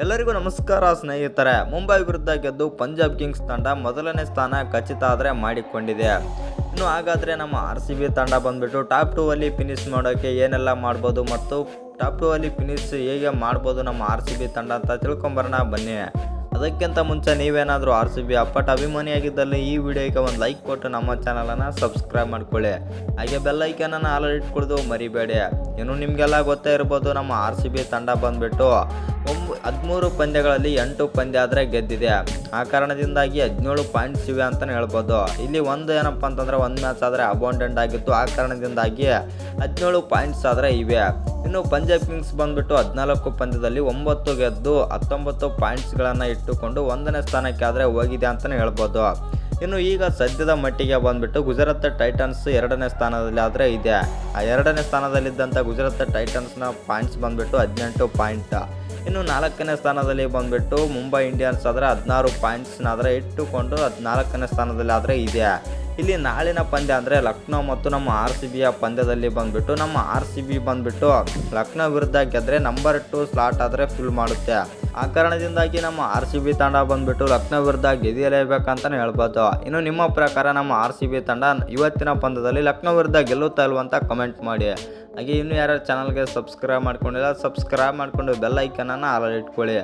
ಎಲ್ಲರಿಗೂ ನಮಸ್ಕಾರ ಸ್ನೇಹಿತರೆ. ಮುಂಬೈ ವಿರುದ್ಧ ಗೆದ್ದು ಪಂಜಾಬ್ ಕಿಂಗ್ಸ್ ತಂಡ ಮೊದಲನೇ ಸ್ಥಾನ ಖಚಿತ ಆದರೆ ಮಾಡಿಕೊಂಡಿದೆ. ಇನ್ನು ಹಾಗಾದರೆ ನಮ್ಮ RCB ತಂಡ ಬಂದುಬಿಟ್ಟು ಟಾಪ್ 2 ಅಲ್ಲಿ ಫಿನಿಶ್ ಮಾಡೋಕ್ಕೆ ಏನೆಲ್ಲ ಮಾಡ್ಬೋದು ಮತ್ತು ಟಾಪ್ 2 ಅಲ್ಲಿ ಫಿನಿಶ್ ಹೇಗೆ ಮಾಡ್ಬೋದು ನಮ್ಮ RCB ತಂಡ ಅಂತ ತಿಳ್ಕೊಂಬರೋಣ ಬನ್ನಿ. ಅದಕ್ಕಿಂತ ಮುಂಚೆ ನೀವೇನಾದರೂ RCB ಅಪ್ಪಟ ಅಭಿಮಾನಿಯಾಗಿದ್ದಲ್ಲಿ ಈ ವಿಡಿಯೋಗೆ ಒಂದು ಲೈಕ್ ಕೊಟ್ಟು ನಮ್ಮ ಚಾನಲನ್ನು ಸಬ್ಸ್ಕ್ರೈಬ್ ಮಾಡ್ಕೊಳ್ಳಿ. ಹಾಗೆ ಬೆಲ್ ಐಕನನ್ನು ಆಲ್ ಇಟ್ಕೊಳ್ಳೋದು ಮರಿಬೇಡಿ. ಇನ್ನು ನಿಮಗೆಲ್ಲ ಗೊತ್ತೇ ಇರ್ಬೋದು, ನಮ್ಮ RCB ತಂಡ ಬಂದುಬಿಟ್ಟು 13 ಪಂದ್ಯಗಳಲ್ಲಿ 8 ಪಂದ್ಯ ಆದರೆ ಗೆದ್ದಿದೆ. ಆ ಕಾರಣದಿಂದಾಗಿ 17 ಪಾಯಿಂಟ್ಸ್ ಇವೆ ಅಂತಲೇ ಹೇಳ್ಬೋದು. ಇಲ್ಲಿ ಒಂದು ಏನಪ್ಪ ಅಂತಂದರೆ ಒಂದು ಮ್ಯಾಚ್ ಆದರೆ ಅಬೌಂಡೆಂಟ್ ಆಗಿತ್ತು. ಆ ಕಾರಣದಿಂದಾಗಿ 17 ಪಾಯಿಂಟ್ಸ್ ಆದರೆ ಇವೆ. ಇನ್ನು ಪಂಜಾಬ್ ಕಿಂಗ್ಸ್ ಬಂದುಬಿಟ್ಟು 14 ಪಂದ್ಯದಲ್ಲಿ 9 ಗೆದ್ದು 19 ಪಾಯಿಂಟ್ಸ್ಗಳನ್ನು ಇಟ್ಟುಕೊಂಡು 1ನೇ ಸ್ಥಾನಕ್ಕೆ ಆದರೆ ಹೋಗಿದೆ ಅಂತಲೇ ಹೇಳ್ಬೋದು. ಇನ್ನು ಈಗ ಸದ್ಯದ ಮಟ್ಟಿಗೆ ಬಂದುಬಿಟ್ಟು ಗುಜರಾತ್ ಟೈಟನ್ಸ್ 2ನೇ ಸ್ಥಾನದಲ್ಲಿ ಆದರೆ ಇದೆ. ಆ 2ನೇ ಸ್ಥಾನದಲ್ಲಿದ್ದಂಥ ಗುಜರಾತ್ ಟೈಟನ್ಸ್ನ ಪಾಯಿಂಟ್ಸ್ ಬಂದುಬಿಟ್ಟು 18 ಪಾಯಿಂಟ್. ಇನ್ನು 4ನೇ ಸ್ಥಾನದಲ್ಲಿ ಬಂದುಬಿಟ್ಟು ಮುಂಬೈ ಇಂಡಿಯನ್ಸ್ ಆದರೆ 16 ಪಾಯಿಂಟ್ಸ್ನಾದರೆ ಇಟ್ಟುಕೊಂಡು 14ನೇ ಸ್ಥಾನದಲ್ಲಿ ಆದರೆ ಇದೆ. ಇಲ್ಲಿ ನಾಳಿನ ಪಂದ್ಯ ಅಂದರೆ ಲಕ್ನೋ ಮತ್ತು ನಮ್ಮ RCBಯ ಪಂದ್ಯದಲ್ಲಿ ಬಂದುಬಿಟ್ಟು ನಮ್ಮ RCB ಬಂದುಬಿಟ್ಟು ಲಕ್ನೋ ವಿರುದ್ಧ ಗೆದ್ದರೆ ನಂಬರ್ 2 ಸ್ಲಾಟ್ ಆದರೆ ಫಿಲ್ ಮಾಡುತ್ತೆ. ಆ ಕಾರಣದಿಂದಾಗಿ ನಮ್ಮ RCB ತಂಡ ಬಂದುಬಿಟ್ಟು ಲಕ್ನೋ ವಿರುದ್ಧ ಗೆದಿಯಲೇಬೇಕಂತಲೇ ಹೇಳ್ಬೋದು. ಇನ್ನು ನಿಮ್ಮ ಪ್ರಕಾರ ನಮ್ಮ RCB ತಂಡ ಇವತ್ತಿನ ಪಂದ್ಯದಲ್ಲಿ ಲಕ್ನೋ ವಿರುದ್ಧ ಗೆಲ್ಲುತ್ತಾ ಇಲ್ವಂತ ಕಮೆಂಟ್ ಮಾಡಿ. ಹಾಗೆ ಇನ್ನು ಯಾರ್ಯಾರು ಚಾನಲ್ಗೆ ಸಬ್ಸ್ಕ್ರೈಬ್ ಮಾಡ್ಕೊಂಡಿಲ್ಲ ಸಬ್ಸ್ಕ್ರೈಬ್ ಮಾಡಿಕೊಂಡು ಬೆಲ್ ಐಕನನ್ನು ಆಲ್ ಇಟ್ಕೊಳ್ಳಿ.